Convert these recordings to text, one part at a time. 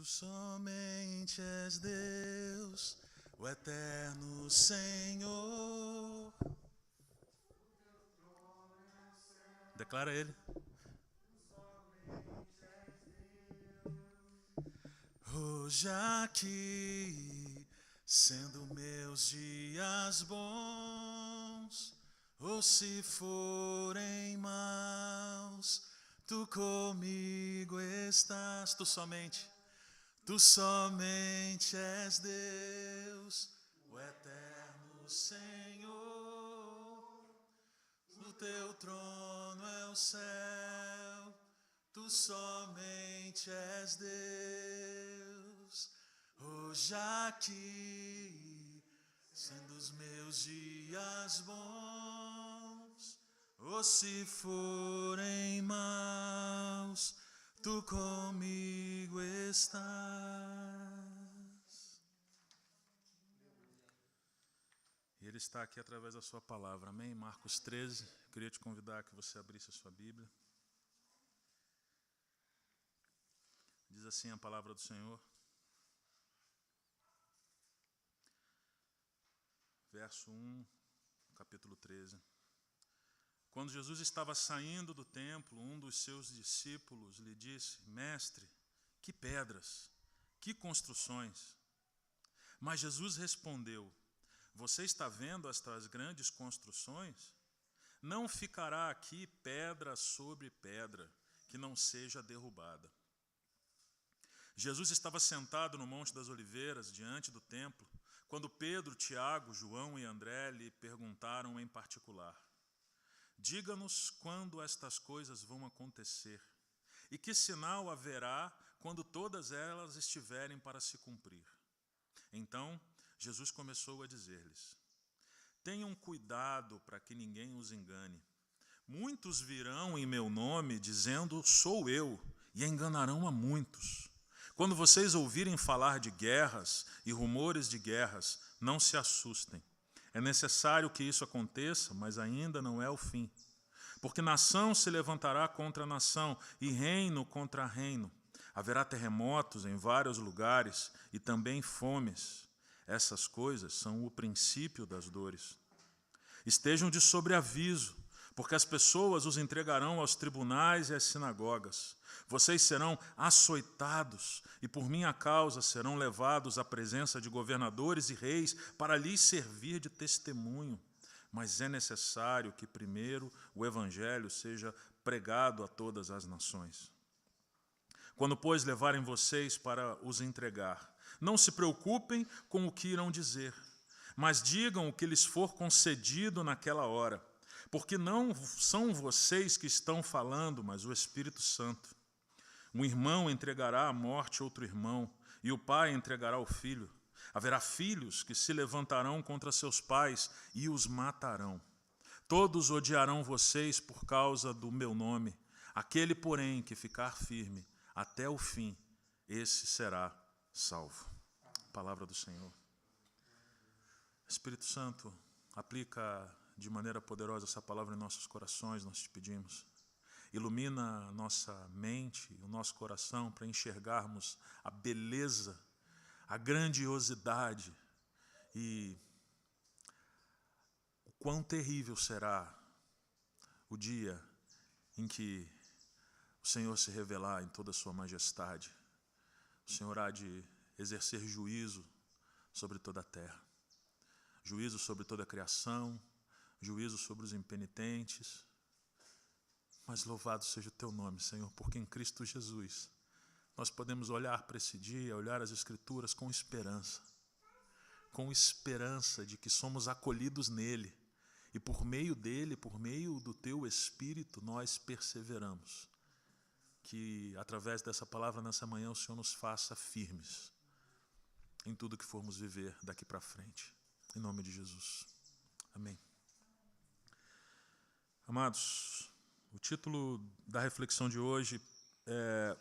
somente és Deus, o eterno Senhor. Declara ele. Hoje aqui, sendo meus dias bons, ou se forem maus, tu comigo estás, tu somente és Deus, o eterno Senhor. No teu trono é o céu, tu somente és Deus. Hoje aqui, sendo os meus dias bons, ou se forem maus, tu comigo estás. E Ele está aqui através da sua palavra, amém? Marcos 13, eu queria te convidar a que você abrisse a sua Bíblia. Diz assim a palavra do Senhor. Verso 1, capítulo 13. Quando Jesus estava saindo do templo, um dos seus discípulos lhe disse: Mestre, que pedras, que construções. Mas Jesus respondeu: Você está vendo estas grandes construções? Não ficará aqui pedra sobre pedra, que não seja derrubada. Jesus estava sentado no Monte das Oliveiras, diante do templo, quando Pedro, Tiago, João e André lhe perguntaram em particular: Diga-nos quando estas coisas vão acontecer, e que sinal haverá quando todas elas estiverem para se cumprir. Então, Jesus começou a dizer-lhes: Tenham cuidado para que ninguém os engane. Muitos virão em meu nome dizendo: Sou eu, e enganarão a muitos. Quando vocês ouvirem falar de guerras e rumores de guerras, não se assustem. É necessário que isso aconteça, mas ainda não é o fim. Porque nação se levantará contra nação e reino contra reino. Haverá terremotos em vários lugares e também fomes. Essas coisas são o princípio das dores. Estejam de sobreaviso, porque as pessoas os entregarão aos tribunais e às sinagogas. Vocês serão açoitados e por minha causa serão levados à presença de governadores e reis para lhes servir de testemunho. Mas é necessário que primeiro o evangelho seja pregado a todas as nações. Quando, pois, levarem vocês para os entregar, não se preocupem com o que irão dizer, mas digam o que lhes for concedido naquela hora, porque não são vocês que estão falando, mas o Espírito Santo. Um irmão entregará à morte outro irmão, e o pai entregará o filho. Haverá filhos que se levantarão contra seus pais e os matarão. Todos odiarão vocês por causa do meu nome. Aquele, porém, que ficar firme até o fim, esse será salvo. Palavra do Senhor. Espírito Santo, aplica de maneira poderosa essa palavra em nossos corações, nós te pedimos. Ilumina a nossa mente, o nosso coração, para enxergarmos a beleza, a grandiosidade e o quão terrível será o dia em que o Senhor se revelar em toda a sua majestade. O Senhor há de exercer juízo sobre toda a terra, juízo sobre toda a criação, juízo sobre os impenitentes. Mas louvado seja o teu nome, Senhor, porque em Cristo Jesus nós podemos olhar para esse dia, olhar as Escrituras com esperança de que somos acolhidos nele e por meio dele, por meio do teu Espírito, nós perseveramos. Que através dessa palavra nessa manhã o Senhor nos faça firmes em tudo que formos viver daqui para frente. Em nome de Jesus. Amém. Amados, o título da reflexão de hoje é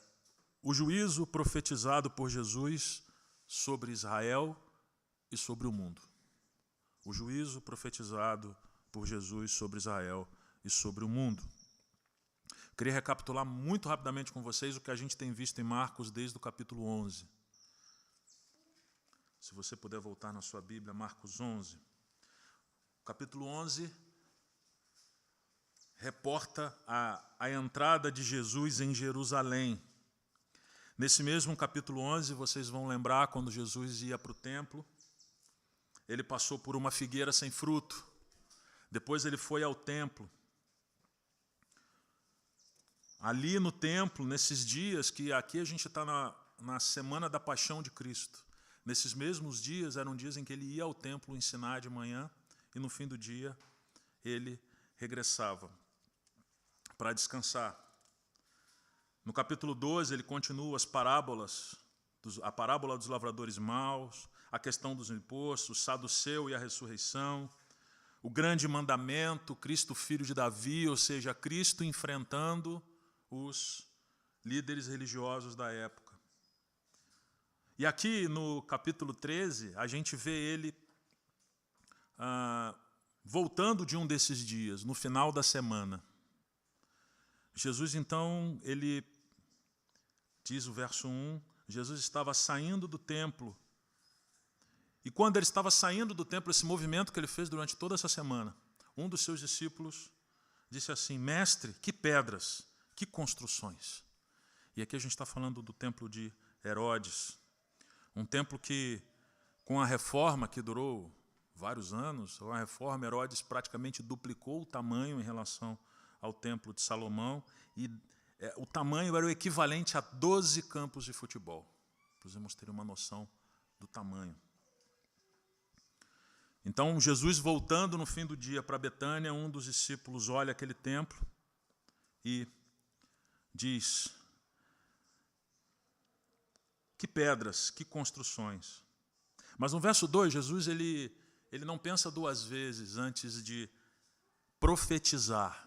O juízo profetizado por Jesus sobre Israel e sobre o mundo. O juízo profetizado por Jesus sobre Israel e sobre o mundo. Queria recapitular muito rapidamente com vocês o que a gente tem visto em Marcos desde o capítulo 11. Se você puder voltar na sua Bíblia, Marcos 11. O capítulo 11 reporta a entrada de Jesus em Jerusalém. Nesse mesmo capítulo 11, vocês vão lembrar, quando Jesus ia para o templo, ele passou por uma figueira sem fruto. Depois ele foi ao templo. Ali no templo, nesses dias, que aqui a gente está na semana da paixão de Cristo. Nesses mesmos dias, eram dias em que ele ia ao templo ensinar de manhã e no fim do dia ele regressava para descansar. No capítulo 12, ele continua as parábolas, a parábola dos lavradores maus, a questão dos impostos, o saduceu e a ressurreição, o grande mandamento, Cristo filho de Davi, ou seja, Cristo enfrentando os líderes religiosos da época. E aqui no capítulo 13, a gente vê ele voltando de um desses dias, no final da semana. Jesus, então, ele diz o verso 1, Jesus estava saindo do templo. E quando ele estava saindo do templo, esse movimento que ele fez durante toda essa semana, um dos seus discípulos disse assim: Mestre, que pedras, que construções. E aqui a gente está falando do templo de Herodes, um templo que, com a reforma que durou vários anos, a reforma, Herodes praticamente duplicou o tamanho em relação ao templo de Salomão, e o tamanho era o equivalente a 12 campos de futebol, para vocês terem uma noção do tamanho. Então, Jesus voltando no fim do dia para Betânia, um dos discípulos olha aquele templo e diz: que pedras, que construções. Mas no verso 2, Jesus ele não pensa duas vezes antes de profetizar.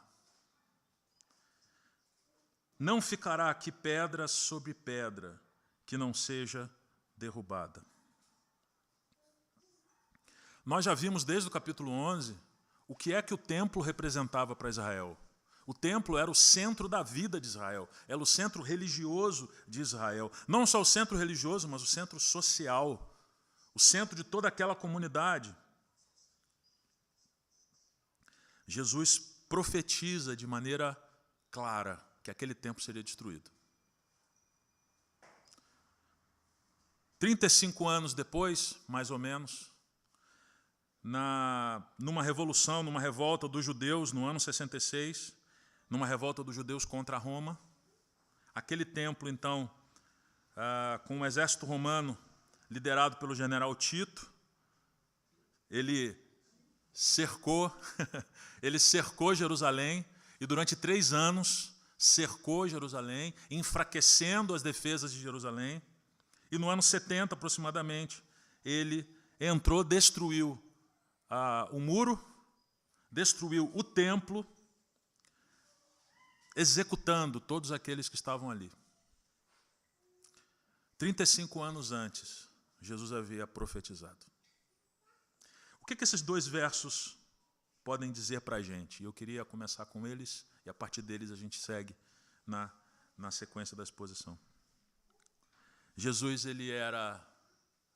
Não ficará aqui pedra sobre pedra que não seja derrubada. Nós já vimos desde o capítulo 11 o que é que o templo representava para Israel. O templo era o centro da vida de Israel, era o centro religioso de Israel. Não só o centro religioso, mas o centro social, o centro de toda aquela comunidade. Jesus profetiza de maneira clara que aquele templo seria destruído. 35 anos depois, mais ou menos, numa revolução, numa revolta dos judeus, no ano 66, numa revolta dos judeus contra Roma, aquele templo, então, com o exército romano, liderado pelo general Tito, ele cercou Jerusalém, e durante 3 anos cercou Jerusalém, enfraquecendo as defesas de Jerusalém, e no ano 70, aproximadamente, ele entrou, destruiu o muro, destruiu o templo, executando todos aqueles que estavam ali. 35 anos antes, Jesus havia profetizado. O que esses 2 versos podem dizer para a gente? Eu queria começar com eles, e a partir deles a gente segue na sequência da exposição. Jesus,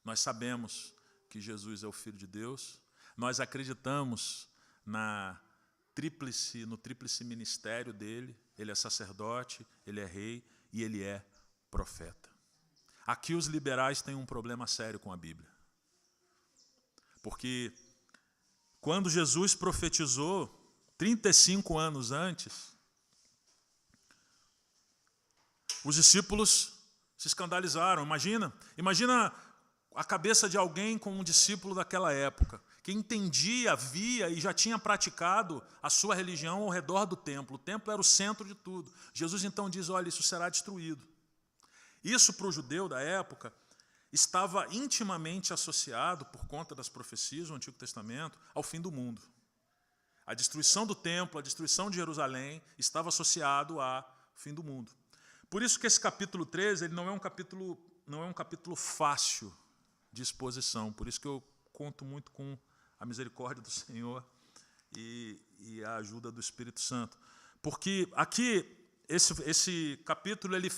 nós sabemos que Jesus é o Filho de Deus, nós acreditamos no tríplice ministério dele, ele é sacerdote, ele é rei e ele é profeta. Aqui os liberais têm um problema sério com a Bíblia. Porque quando Jesus profetizou, 35 anos antes, os discípulos se escandalizaram. Imagina a cabeça de alguém com um discípulo daquela época, que entendia, via e já tinha praticado a sua religião ao redor do templo. O templo era o centro de tudo. Jesus então diz: olha, isso será destruído. Isso, para o judeu da época, estava intimamente associado, por conta das profecias do Antigo Testamento, ao fim do mundo. A destruição do templo, a destruição de Jerusalém, estava associado ao fim do mundo. Por isso que esse capítulo 13 ele não é um capítulo fácil de exposição. Por isso que eu conto muito com a misericórdia do Senhor e a ajuda do Espírito Santo. Porque aqui esse capítulo ele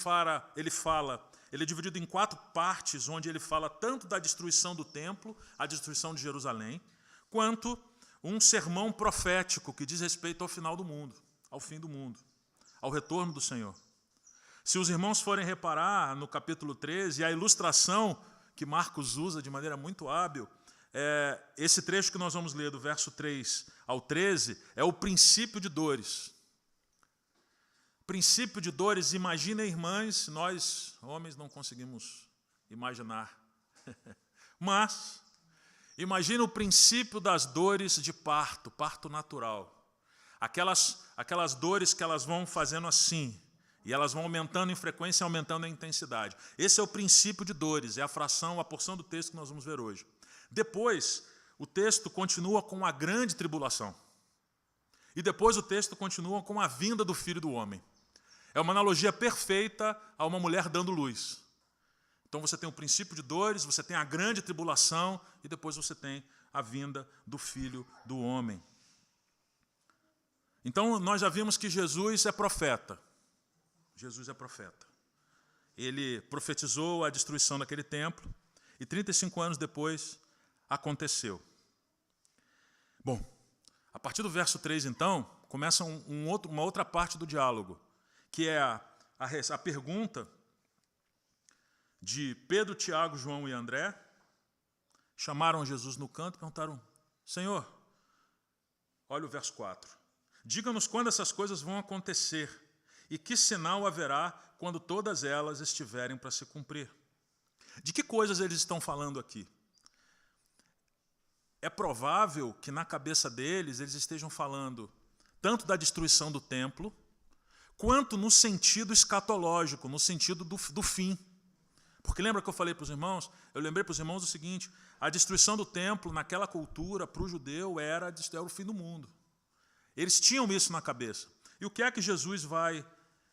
é dividido em 4 partes, onde ele fala tanto da destruição do templo, a destruição de Jerusalém, quanto um sermão profético que diz respeito ao final do mundo, ao fim do mundo, ao retorno do Senhor. Se os irmãos forem reparar no capítulo 13, a ilustração que Marcos usa de maneira muito hábil, esse trecho que nós vamos ler, do verso 3 ao 13, é o princípio de dores. Princípio de dores, imaginem, irmãs, nós, homens, não conseguimos imaginar. Mas, imagine o princípio das dores de parto, parto natural. Aquelas dores que elas vão fazendo assim, e elas vão aumentando em frequência e aumentando em intensidade. Esse é o princípio de dores, é a porção do texto que nós vamos ver hoje. Depois, o texto continua com a grande tribulação. E depois o texto continua com a vinda do Filho do Homem. É uma analogia perfeita a uma mulher dando luz. Então você tem o princípio de dores, você tem a grande tribulação e depois você tem a vinda do Filho do Homem. Então nós já vimos que Jesus é profeta. Jesus é profeta. Ele profetizou a destruição daquele templo e 35 anos depois aconteceu. Bom, a partir do verso 3, então, começa uma outra parte do diálogo, que é a pergunta de Pedro, Tiago, João e André. Chamaram Jesus no canto e perguntaram: Senhor, olha o verso 4, diga-nos quando essas coisas vão acontecer e que sinal haverá quando todas elas estiverem para se cumprir. De que coisas eles estão falando aqui? É provável que na cabeça deles eles estejam falando tanto da destruição do templo, quanto no sentido escatológico, no sentido do fim. Porque lembra que eu falei para os irmãos? Eu lembrei para os irmãos o seguinte: a destruição do templo, naquela cultura, para o judeu, era o fim do mundo. Eles tinham isso na cabeça. E o que é que Jesus vai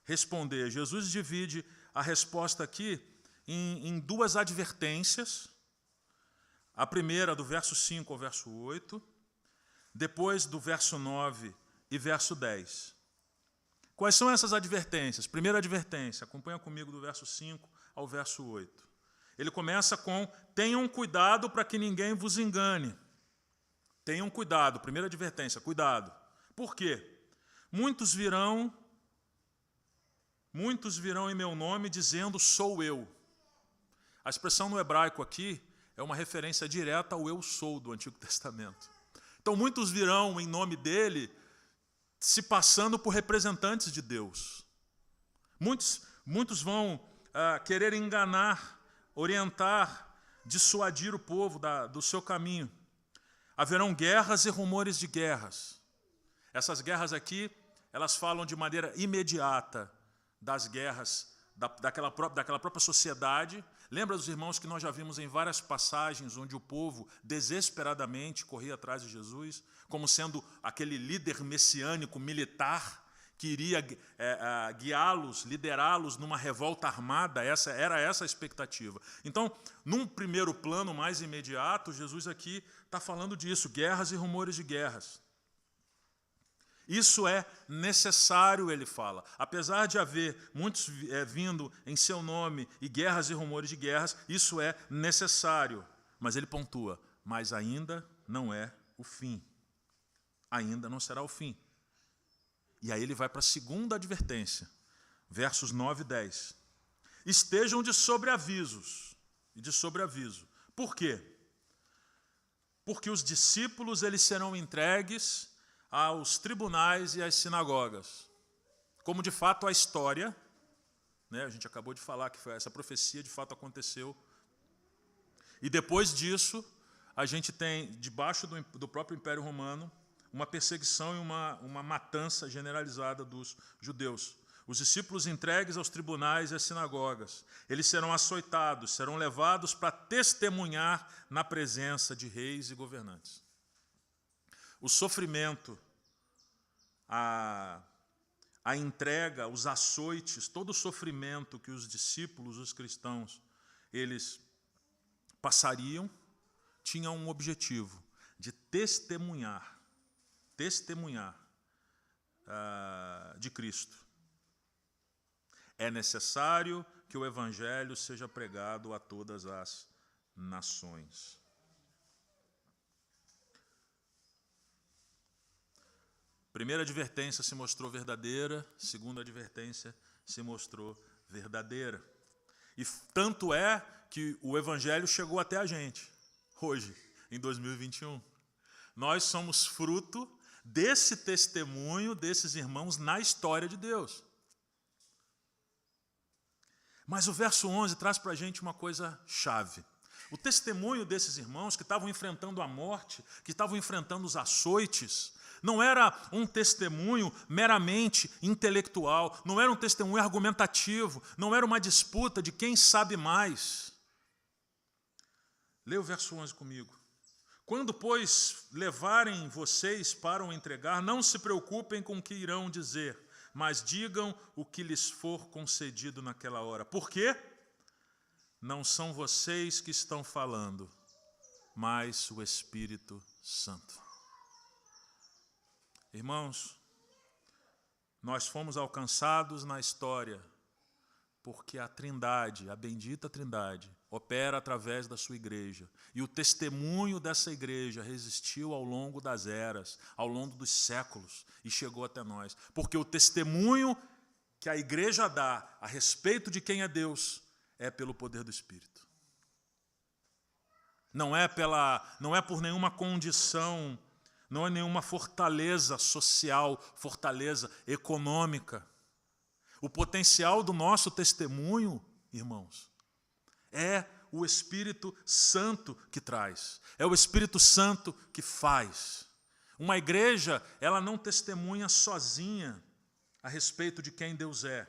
responder? Jesus divide a resposta aqui em 2 advertências. A primeira, do verso 5 ao verso 8, depois do verso 9 e verso 10. Quais são essas advertências? Primeira advertência, acompanha comigo do verso 5 ao verso 8. Ele começa com: tenham cuidado para que ninguém vos engane. Tenham cuidado, primeira advertência, cuidado. Por quê? Muitos virão em meu nome dizendo: sou eu. A expressão no hebraico aqui é uma referência direta ao eu sou do Antigo Testamento. Então muitos virão em nome dele se passando por representantes de Deus. Muitos vão querer enganar, orientar, dissuadir o povo do seu caminho. Haverão guerras e rumores de guerras. Essas guerras aqui, elas falam de maneira imediata das guerras daquela própria sociedade. Lembra dos irmãos que nós já vimos em várias passagens onde o povo desesperadamente corria atrás de Jesus, como sendo aquele líder messiânico militar que iria guiá-los, liderá-los numa revolta armada. Era essa a expectativa. Então, num primeiro plano mais imediato, Jesus aqui está falando disso, guerras e rumores de guerras. Isso é necessário, ele fala. Apesar de haver muitos vindo em seu nome e guerras e rumores de guerras, isso é necessário. Mas ele pontua: mas ainda não é o fim. Ainda não será o fim. E aí ele vai para a segunda advertência, versos 9 e 10. Estejam de sobreavisos. E de sobreaviso. Por quê? Porque os discípulos eles serão entregues aos tribunais e às sinagogas. Como de fato a história, né, a gente acabou de falar que essa profecia de fato aconteceu. E depois disso, a gente tem, debaixo do próprio Império Romano, uma perseguição e uma matança generalizada dos judeus. Os discípulos entregues aos tribunais e às sinagogas. Eles serão açoitados, serão levados para testemunhar na presença de reis e governantes. O sofrimento, a entrega, os açoites, todo o sofrimento que os discípulos, os cristãos, eles passariam, tinha um objetivo, de testemunhar de Cristo. é necessário que o evangelho seja pregado a todas as nações. Primeira advertência se mostrou verdadeira, segunda advertência se mostrou verdadeira. E tanto é que o evangelho chegou até a gente, hoje, em 2021. Nós somos fruto desse testemunho desses irmãos na história de Deus. Mas o verso 11 traz para a gente uma coisa chave. O testemunho desses irmãos que estavam enfrentando a morte, que estavam enfrentando os açoites, não era um testemunho meramente intelectual, não era um testemunho argumentativo, não era uma disputa de quem sabe mais. Lê o verso 11 comigo. Quando, pois, levarem vocês para o entregar, não se preocupem com o que irão dizer, mas digam o que lhes for concedido naquela hora. Por quê? Não são vocês que estão falando, mas o Espírito Santo. Irmãos, nós fomos alcançados na história porque a Trindade, a bendita Trindade, opera através da sua igreja. E o testemunho dessa igreja resistiu ao longo das eras, ao longo dos séculos, e chegou até nós. Porque o testemunho que a igreja dá a respeito de quem é Deus é pelo poder do Espírito. Não é por nenhuma condição, não é nenhuma fortaleza social, fortaleza econômica. O potencial do nosso testemunho, irmãos, é o Espírito Santo que traz. É o Espírito Santo que faz. Uma igreja, ela não testemunha sozinha a respeito de quem Deus é.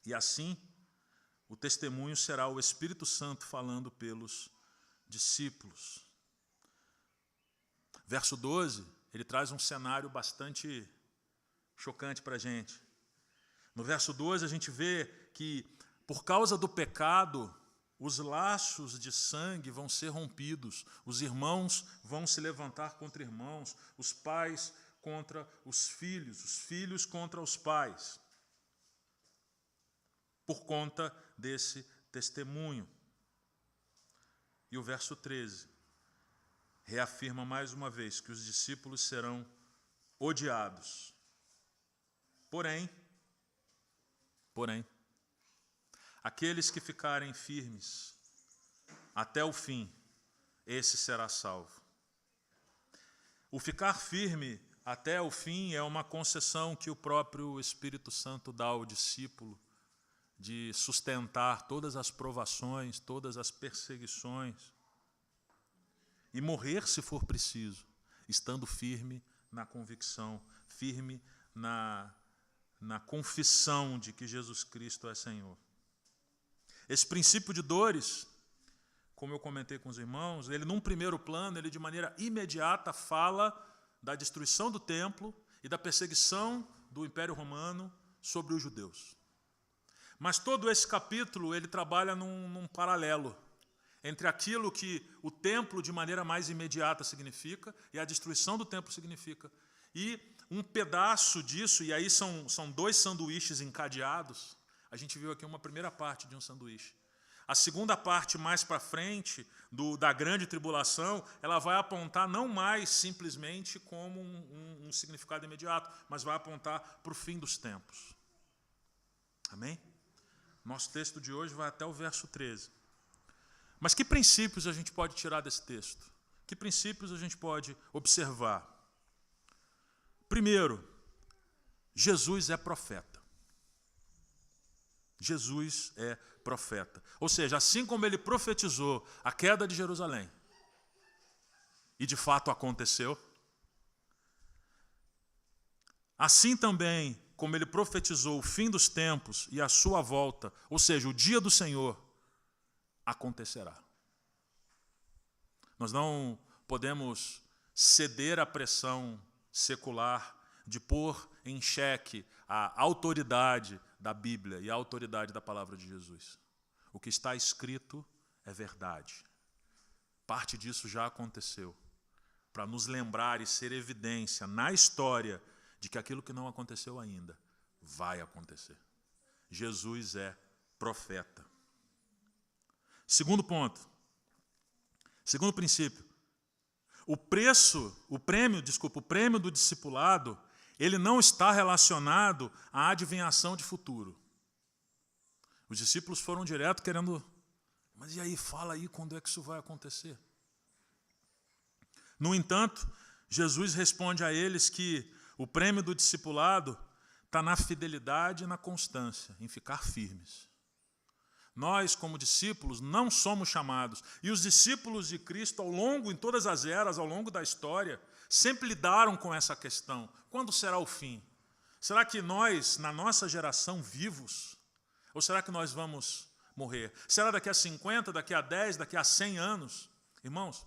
E assim, o testemunho será o Espírito Santo falando pelos discípulos. Verso 12, ele traz um cenário bastante chocante para a gente. No verso 12, a gente vê que, por causa do pecado, os laços de sangue vão ser rompidos, os irmãos vão se levantar contra irmãos, os pais contra os filhos contra os pais, por conta desse testemunho. E o verso 13 reafirma mais uma vez que os discípulos serão odiados. Porém, aqueles que ficarem firmes até o fim, esse será salvo. O ficar firme até o fim é uma concessão que o próprio Espírito Santo dá ao discípulo, de sustentar todas as provações, todas as perseguições, e morrer se for preciso, estando firme na convicção, firme na confissão de que Jesus Cristo é Senhor. Esse princípio de dores, como eu comentei com os irmãos, ele num primeiro plano, ele de maneira imediata fala da destruição do templo e da perseguição do Império Romano sobre os judeus. Mas todo esse capítulo, ele trabalha num paralelo entre aquilo que o templo de maneira mais imediata significa e a destruição do templo significa. E um pedaço disso, e aí são dois sanduíches encadeados. A gente viu aqui uma primeira parte de um sanduíche. A segunda parte, mais para frente, da grande tribulação, ela vai apontar não mais simplesmente como um significado imediato, mas vai apontar para o fim dos tempos. Amém? Nosso texto de hoje vai até o verso 13. Mas que princípios a gente pode tirar desse texto? Que princípios a gente pode observar? Primeiro, Jesus é profeta. Jesus é profeta. Ou seja, assim como ele profetizou a queda de Jerusalém, e de fato aconteceu, assim também como ele profetizou o fim dos tempos e a sua volta, ou seja, o dia do Senhor, acontecerá. Nós não podemos ceder à pressão secular de pôr em xeque a autoridade da Bíblia e a autoridade da palavra de Jesus. O que está escrito é verdade. Parte disso já aconteceu, para nos lembrar e ser evidência na história de que aquilo que não aconteceu ainda vai acontecer. Jesus é profeta. Segundo ponto. Segundo princípio. O prêmio do discipulado, ele não está relacionado à adivinhação de futuro. Os discípulos foram direto querendo, mas e aí, fala aí quando é que isso vai acontecer? No entanto, Jesus responde a eles que o prêmio do discipulado está na fidelidade e na constância, em ficar firmes. Nós, como discípulos, não somos chamados. E os discípulos de Cristo, em todas as eras, ao longo da história, sempre lidaram com essa questão. Quando será o fim? Será que nós, na nossa geração, vivos? Ou será que nós vamos morrer? Será daqui a 50, daqui a 10, daqui a 100 anos? Irmãos,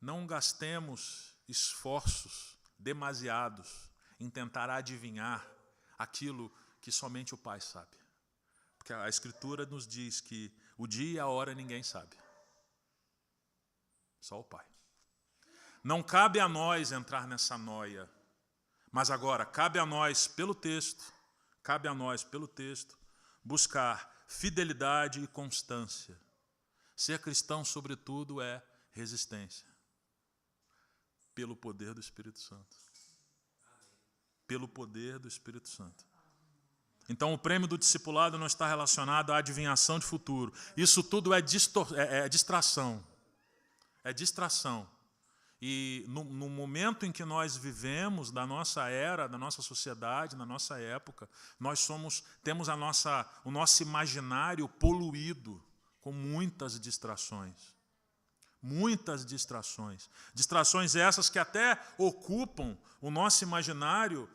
não gastemos esforços demasiados em tentar adivinhar aquilo que somente o Pai sabe. Porque a Escritura nos diz que o dia e a hora ninguém sabe. Só o Pai. Não cabe a nós entrar nessa noia. Mas agora, cabe a nós, pelo texto, buscar fidelidade e constância. Ser cristão, sobretudo, é resistência. Pelo poder do Espírito Santo. Pelo poder do Espírito Santo. Então, o prêmio do discipulado não está relacionado à adivinhação de futuro. Isso tudo é distração. É distração. E no momento em que nós vivemos, da nossa era, da nossa sociedade, na nossa época, temos o nosso imaginário poluído com muitas distrações. Muitas distrações. Distrações essas que até ocupam no nosso imaginário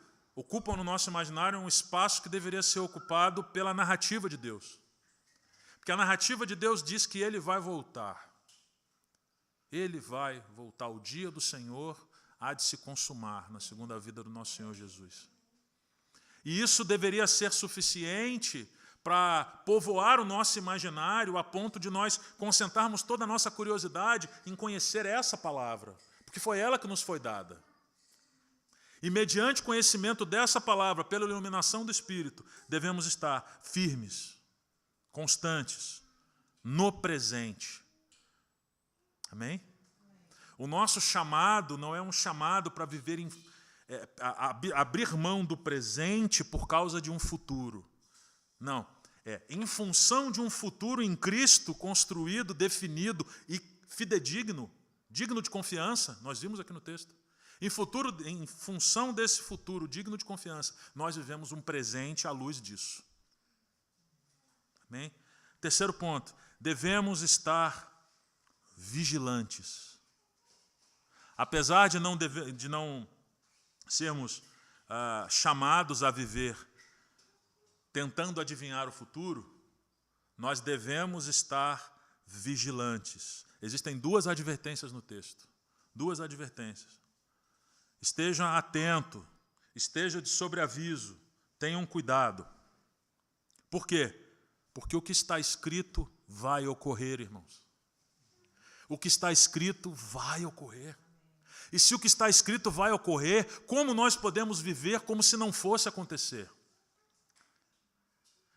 um espaço que deveria ser ocupado pela narrativa de Deus. Porque a narrativa de Deus diz que Ele vai voltar. Ele vai voltar. O dia do Senhor há de se consumar na segunda vinda do nosso Senhor Jesus. E isso deveria ser suficiente para povoar o nosso imaginário a ponto de nós concentrarmos toda a nossa curiosidade em conhecer essa palavra, porque foi ela que nos foi dada. E mediante o conhecimento dessa palavra, pela iluminação do Espírito, devemos estar firmes, constantes, no presente. Amém? O nosso chamado não é um chamado para viver abrir mão do presente por causa de um futuro. Não, em função de um futuro em Cristo construído, definido e fidedigno, digno de confiança, nós vimos aqui no texto. Em função desse futuro digno de confiança, nós vivemos um presente à luz disso. Amém? Terceiro ponto, devemos estar vigilantes. Apesar de não sermos chamados a viver tentando adivinhar o futuro, nós devemos estar vigilantes. Existem duas advertências no texto. Duas advertências. Esteja atento, esteja de sobreaviso, tenham cuidado. Por quê? Porque o que está escrito vai ocorrer, irmãos. O que está escrito vai ocorrer. E se o que está escrito vai ocorrer, como nós podemos viver como se não fosse acontecer?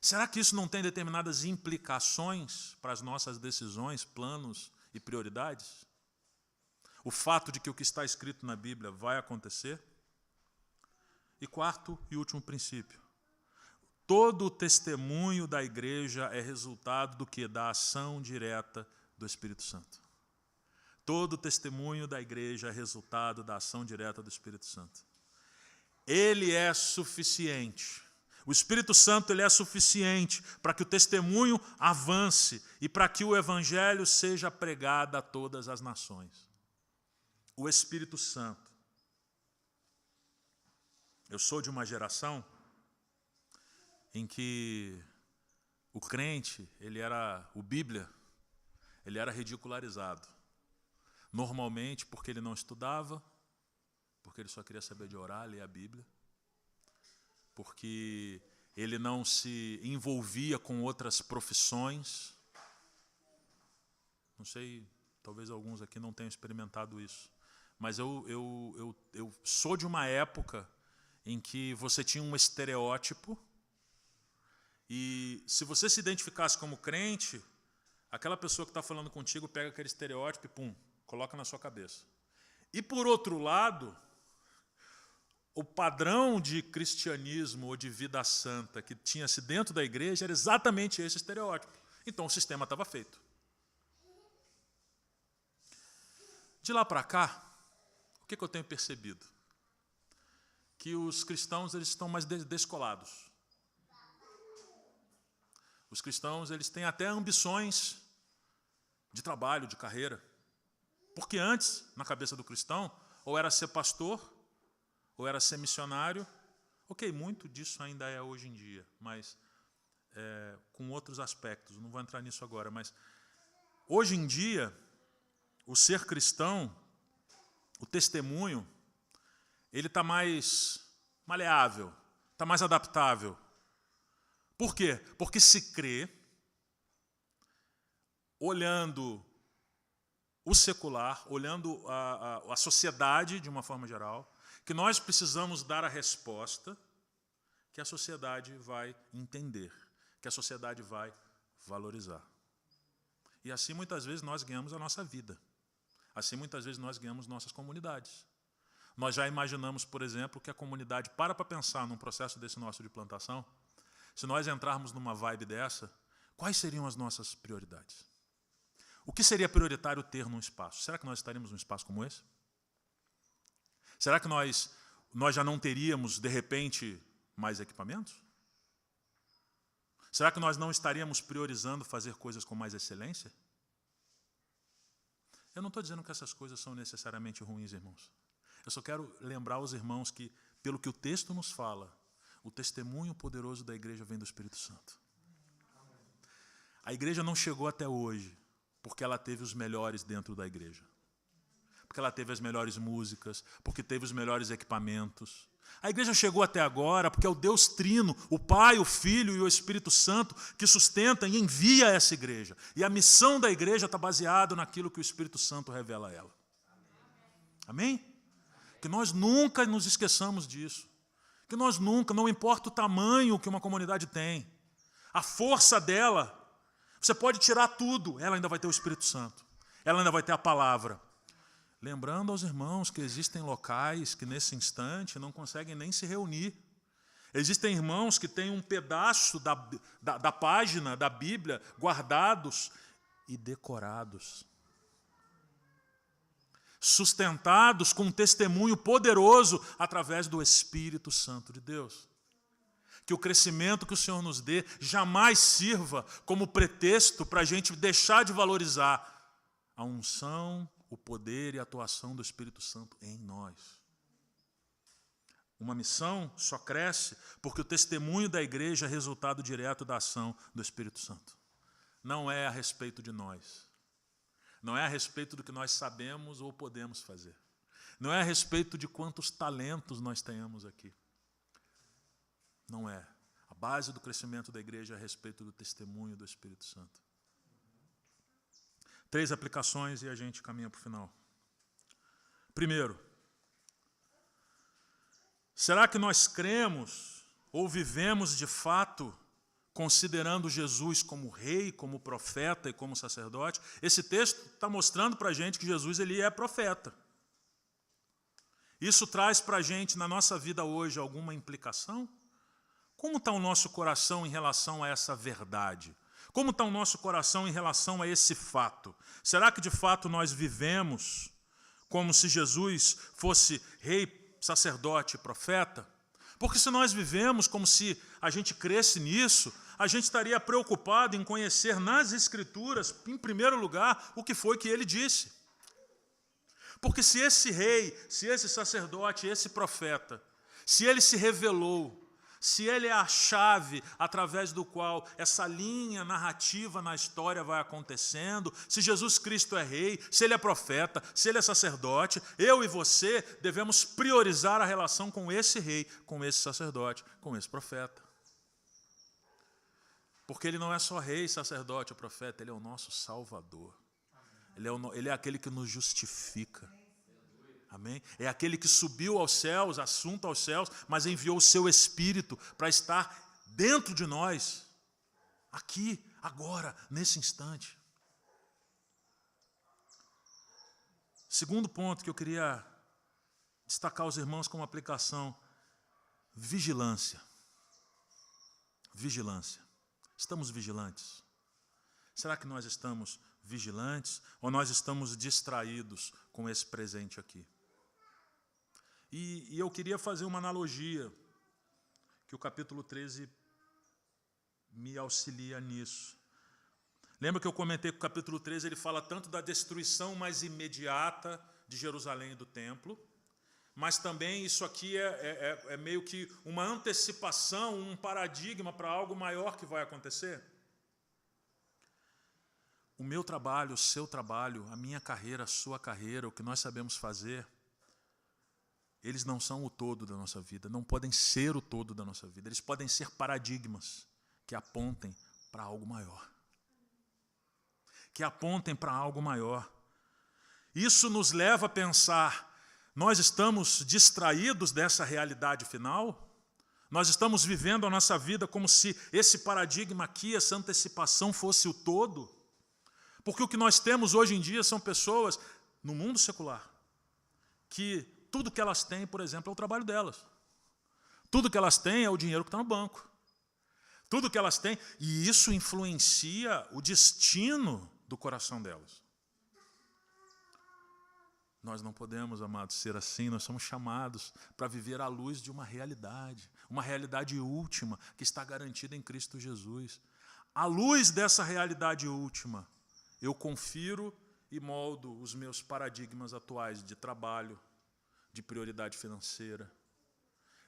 Será que isso não tem determinadas implicações para as nossas decisões, planos e prioridades? O fato de que o que está escrito na Bíblia vai acontecer? E quarto e último princípio. Todo o testemunho da igreja é resultado do quê? Da ação direta do Espírito Santo. Todo o testemunho da igreja é resultado da ação direta do Espírito Santo. Ele é suficiente. O Espírito Santo ele é suficiente para que o testemunho avance e para que o Evangelho seja pregado a todas as nações. O Espírito Santo. Eu sou de uma geração em que o crente, o Bíblia, ele era ridicularizado. Normalmente porque ele não estudava, porque ele só queria saber de orar, ler a Bíblia, porque ele não se envolvia com outras profissões. Não sei, talvez alguns aqui não tenham experimentado isso, mas eu sou de uma época em que você tinha um estereótipo E se você se identificasse como crente, aquela pessoa que está falando contigo pega aquele estereótipo e, pum, coloca na sua cabeça. E, por outro lado, o padrão de cristianismo ou de vida santa que tinha-se dentro da igreja era exatamente esse estereótipo. Então, o sistema estava feito. De lá para cá, o que eu tenho percebido? Que os cristãos eles estão mais descolados. Os cristãos eles têm até ambições de trabalho, de carreira. Porque antes, na cabeça do cristão, ou era ser pastor, ou era ser missionário. Ok, muito disso ainda é hoje em dia, mas com outros aspectos. Não vou entrar nisso agora, mas hoje em dia, o ser cristão, o testemunho, ele está mais maleável, está mais adaptável. Por quê? Porque se crê, olhando o secular, olhando a sociedade de uma forma geral, que nós precisamos dar a resposta que a sociedade vai entender, que a sociedade vai valorizar. E assim muitas vezes nós ganhamos a nossa vida. Assim muitas vezes nós ganhamos nossas comunidades. Nós já imaginamos, por exemplo, que a comunidade para pensar num processo desse nosso de plantação. Se nós entrarmos numa vibe dessa, quais seriam as nossas prioridades? O que seria prioritário ter num espaço? Será que nós estaríamos num espaço como esse? Será que nós já não teríamos, de repente, mais equipamentos? Será que nós não estaríamos priorizando fazer coisas com mais excelência? Eu não estou dizendo que essas coisas são necessariamente ruins, irmãos. Eu só quero lembrar aos irmãos que, pelo que o texto nos fala, o testemunho poderoso da igreja vem do Espírito Santo. A igreja não chegou até hoje porque ela teve os melhores dentro da igreja. Porque ela teve as melhores músicas, porque teve os melhores equipamentos. A igreja chegou até agora porque é o Deus Trino, o Pai, o Filho e o Espírito Santo que sustenta e envia essa igreja. E a missão da igreja está baseada naquilo que o Espírito Santo revela a ela. Amém? Que nós nunca nos esqueçamos disso. Que nós nunca, não importa o tamanho que uma comunidade tem, a força dela, você pode tirar tudo, ela ainda vai ter o Espírito Santo, ela ainda vai ter a palavra. Lembrando aos irmãos que existem locais que nesse instante não conseguem nem se reunir. Existem irmãos que têm um pedaço da página da Bíblia guardados e decorados. Sustentados com um testemunho poderoso através do Espírito Santo de Deus. Que o crescimento que o Senhor nos dê jamais sirva como pretexto para a gente deixar de valorizar a unção, o poder e a atuação do Espírito Santo em nós. Uma missão só cresce porque o testemunho da igreja é resultado direto da ação do Espírito Santo. Não é a respeito de nós. Não é a respeito do que nós sabemos ou podemos fazer. Não é a respeito de quantos talentos nós tenhamos aqui. Não é. A base do crescimento da igreja é a respeito do testemunho do Espírito Santo. 3 aplicações e a gente caminha para o final. Primeiro, será que nós cremos ou vivemos de fato considerando Jesus como rei, como profeta e como sacerdote? Esse texto está mostrando para a gente que Jesus ele é profeta. Isso traz para a gente, na nossa vida hoje, alguma implicação? Como está o nosso coração em relação a essa verdade? Como está o nosso coração em relação a esse fato? Será que de fato nós vivemos como se Jesus fosse rei, sacerdote e profeta? Porque se nós vivemos como se a gente cresce nisso, a gente estaria preocupado em conhecer nas Escrituras, em primeiro lugar, o que foi que ele disse. Porque se esse rei, se esse sacerdote, esse profeta, se ele se revelou, se ele é a chave através do qual essa linha narrativa na história vai acontecendo, se Jesus Cristo é rei, se ele é profeta, se ele é sacerdote, eu e você devemos priorizar a relação com esse rei, com esse sacerdote, com esse profeta. Porque ele não é só rei, sacerdote ou profeta, ele é o nosso Salvador. Ele é aquele que nos justifica. Amém? É aquele que subiu aos céus, assunto aos céus, mas enviou o seu Espírito para estar dentro de nós, aqui, agora, nesse instante. Segundo ponto que eu queria destacar aos irmãos como aplicação: vigilância. Vigilância. Estamos vigilantes? Será que nós estamos vigilantes ou nós estamos distraídos com esse presente aqui? E eu queria fazer uma analogia, que o capítulo 13 me auxilia nisso. Lembra que eu comentei que o capítulo 13 ele fala tanto da destruição mais imediata de Jerusalém e do templo, mas também isso aqui é meio que uma antecipação, um paradigma para algo maior que vai acontecer. O meu trabalho, o seu trabalho, a minha carreira, a sua carreira, o que nós sabemos fazer, eles não são o todo da nossa vida, não podem ser o todo da nossa vida. Eles podem ser paradigmas que apontem para algo maior. Que apontem para algo maior. Isso nos leva a pensar: nós estamos distraídos dessa realidade final? Nós estamos vivendo a nossa vida como se esse paradigma aqui, essa antecipação fosse o todo? Porque o que nós temos hoje em dia são pessoas, no mundo secular, que tudo que elas têm, por exemplo, é o trabalho delas. Tudo que elas têm é o dinheiro que está no banco. Tudo que elas têm, e isso influencia o destino do coração delas. Nós não podemos, amados, ser assim. Nós somos chamados para viver à luz de uma realidade última que está garantida em Cristo Jesus. À luz dessa realidade última, eu confiro e moldo os meus paradigmas atuais de trabalho, de prioridade financeira,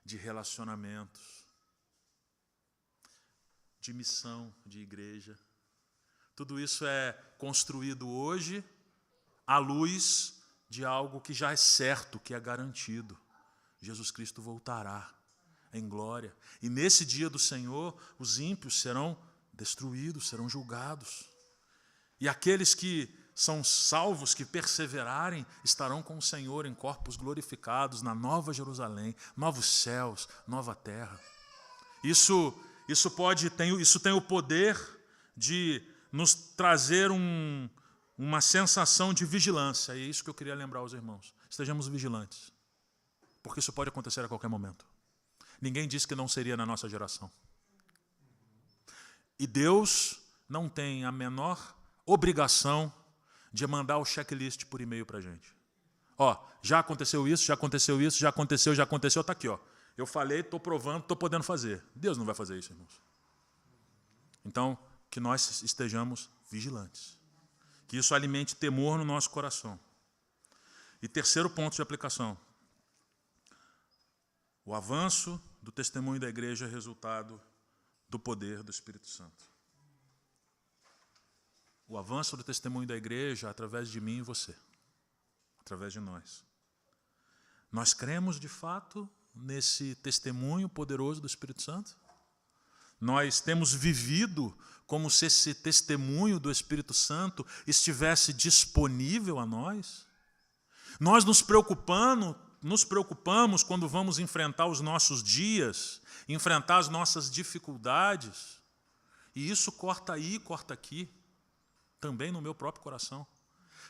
de relacionamentos, de missão, de igreja. Tudo isso é construído hoje à luz de algo que já é certo, que é garantido. Jesus Cristo voltará em glória. E nesse dia do Senhor, os ímpios serão destruídos, serão julgados. E aqueles que são salvos, que perseverarem, estarão com o Senhor em corpos glorificados, na nova Jerusalém, novos céus, nova terra. Isso tem o poder de nos trazer uma sensação de vigilância. E é isso que eu queria lembrar aos irmãos. Estejamos vigilantes, porque isso pode acontecer a qualquer momento. Ninguém disse que não seria na nossa geração. E Deus não tem a menor obrigação de mandar o checklist por e-mail para a gente. Já aconteceu isso, já aconteceu isso, já aconteceu, está aqui. Eu falei, estou provando, estou podendo fazer. Deus não vai fazer isso, irmãos. Então, que nós estejamos vigilantes. Que isso alimente temor no nosso coração. E terceiro ponto de aplicação. O avanço do testemunho da igreja é resultado do poder do Espírito Santo. O avanço do testemunho da igreja através de mim e você. Através de nós. Nós cremos de fato nesse testemunho poderoso do Espírito Santo? Nós temos vivido como se esse testemunho do Espírito Santo estivesse disponível a nós? Nós nos preocupamos quando vamos enfrentar os nossos dias, enfrentar as nossas dificuldades, e isso corta aí, corta aqui, também no meu próprio coração.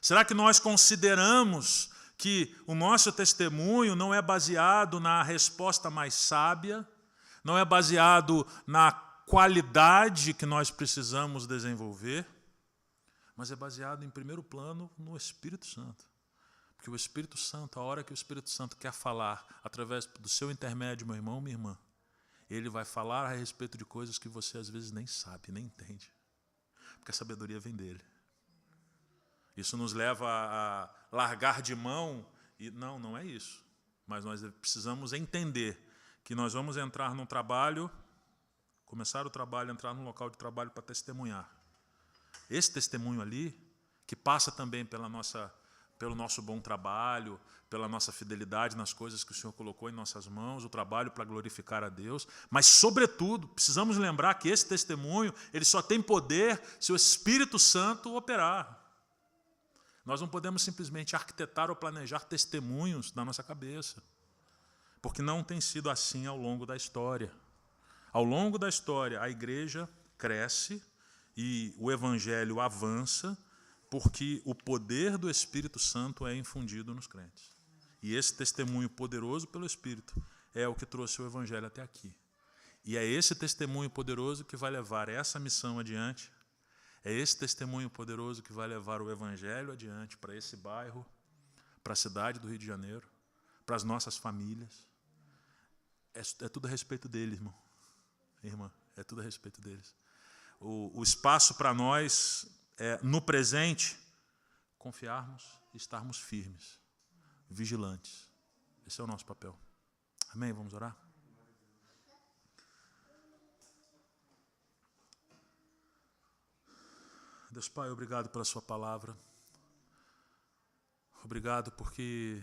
Será que nós consideramos que o nosso testemunho não é baseado na resposta mais sábia, não é baseado na qualidade que nós precisamos desenvolver, mas é baseado, em primeiro plano, no Espírito Santo. Porque o Espírito Santo, a hora que o Espírito Santo quer falar, através do seu intermédio, meu irmão, minha irmã, ele vai falar a respeito de coisas que você às vezes nem sabe, nem entende. Porque a sabedoria vem dele. Isso nos leva a largar de mão, e não é isso. Mas nós precisamos entender que nós vamos entrar num trabalho, começar o trabalho, entrar num local de trabalho para testemunhar. Esse testemunho ali, que passa também pelo nosso bom trabalho, pela nossa fidelidade nas coisas que o Senhor colocou em nossas mãos, o trabalho para glorificar a Deus, mas, sobretudo, precisamos lembrar que esse testemunho ele só tem poder se o Espírito Santo operar. Nós não podemos simplesmente arquitetar ou planejar testemunhos na nossa cabeça, porque não tem sido assim ao longo da história. Ao longo da história, a igreja cresce e o Evangelho avança porque o poder do Espírito Santo é infundido nos crentes. E esse testemunho poderoso pelo Espírito é o que trouxe o Evangelho até aqui. E é esse testemunho poderoso que vai levar essa missão adiante. É esse testemunho poderoso que vai levar o Evangelho adiante para esse bairro, para a cidade do Rio de Janeiro, para as nossas famílias. É tudo a respeito deles, irmão. Irmã, é tudo a respeito deles. O espaço para nós é, no presente, confiarmos e estarmos firmes, vigilantes. Esse é o nosso papel. Amém? Vamos orar? Deus Pai, obrigado pela sua palavra. Obrigado porque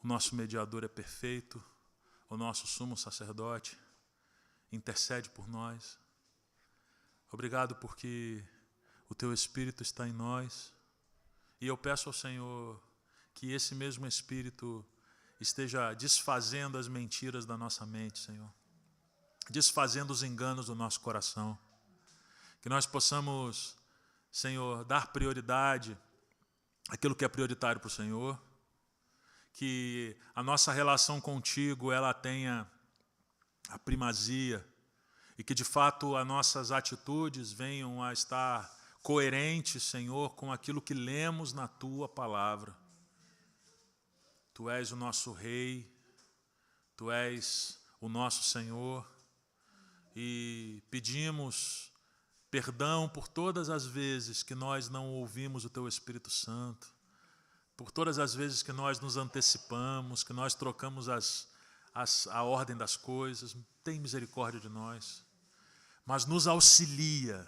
o nosso mediador é perfeito, o nosso sumo sacerdote intercede por nós. Obrigado porque o teu Espírito está em nós. E eu peço ao Senhor que esse mesmo Espírito esteja desfazendo as mentiras da nossa mente, Senhor. Desfazendo os enganos do nosso coração. Que nós possamos, Senhor, dar prioridade àquilo que é prioritário para o Senhor. Que a nossa relação contigo ela tenha a primazia e que, de fato, as nossas atitudes venham a estar coerentes, Senhor, com aquilo que lemos na Tua palavra. Tu és o nosso Rei, Tu és o nosso Senhor e pedimos perdão por todas as vezes que nós não ouvimos o Teu Espírito Santo, por todas as vezes que nós nos antecipamos, que nós trocamos a ordem das coisas. Tem misericórdia de nós, mas nos auxilia,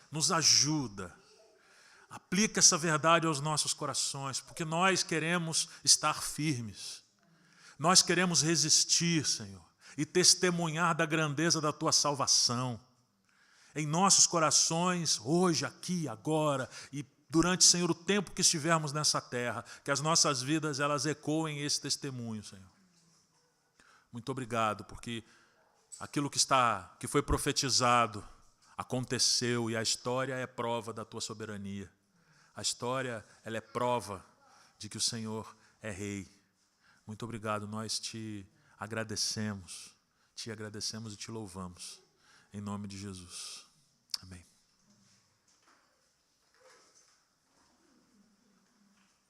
nos ajuda. Aplica essa verdade aos nossos corações, porque nós queremos estar firmes. Nós queremos resistir, Senhor, e testemunhar da grandeza da Tua salvação. Em nossos corações, hoje, aqui, agora, e durante, Senhor, o tempo que estivermos nessa terra, que as nossas vidas, elas ecoem esse testemunho, Senhor. Muito obrigado, porque aquilo que foi profetizado aconteceu e a história é prova da Tua soberania. A história, ela é prova de que o Senhor é Rei. Muito obrigado, nós te agradecemos e te louvamos. Em nome de Jesus. Amém.